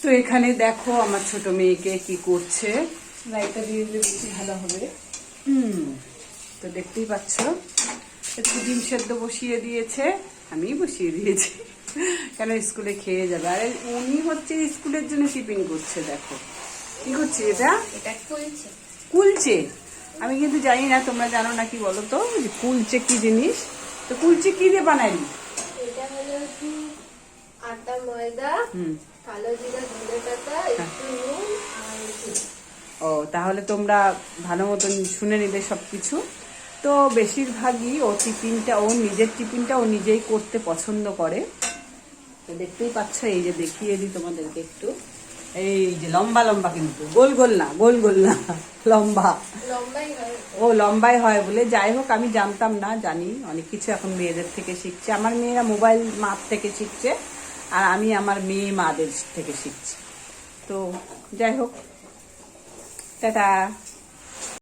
তো এখানে দেখো আমার ছোট মেয়েকে কি করছে, রাইটা দিয়ে দিলে বেশি ভালো হবে। তো দেখতেই পাচ্ছ একটু ডিম সেদ্ধ বসিয়ে দিয়েছে, আমি বসিয়ে দিয়েছি কেন স্কুলে খেয়ে যাবে। আর উনি হচ্ছে স্কুলের জন্য টিফিন করছে, দেখো কি করছে, এটা কুলচে। আমি কিন্তু জানি না, তোমরা জানো না কি বলো তো কুলচে কি জিনিস? তো কুলচে কি দিয়ে বানাইলি? এটা হলো কি আটা, ময়দা, কালো জিরা, ধনে পাতা, একটু নুন আর ও তাহলে তোমরা ভালো মতন শুনে নিলে সবকিছু। তো বেশিরভাগই ও টিফিনটা, ও নিজের টিফিনটা ও নিজেই করতে পছন্দ করে। তো দেখতেই পাচ্ছ, এই যে দেখিয়ে দিই তোমাদেরকে একটু, এই যে লম্বা লম্বা, কিন্তু গোল গোল না, গোল গোল না, লম্বা। লম্বাই হয়। ও লম্বাই হয় বলে, যাই হোক আমি জানতাম না, জানি অনেক কিছু এখন মেয়েদের থেকে শিখছে। আমার মেয়েরা মোবাইল মাপ থেকে শিখছে, আর আমি আমার মেয়ে মাদের থেকে শিখছি। তো যাই হোক, টাটা।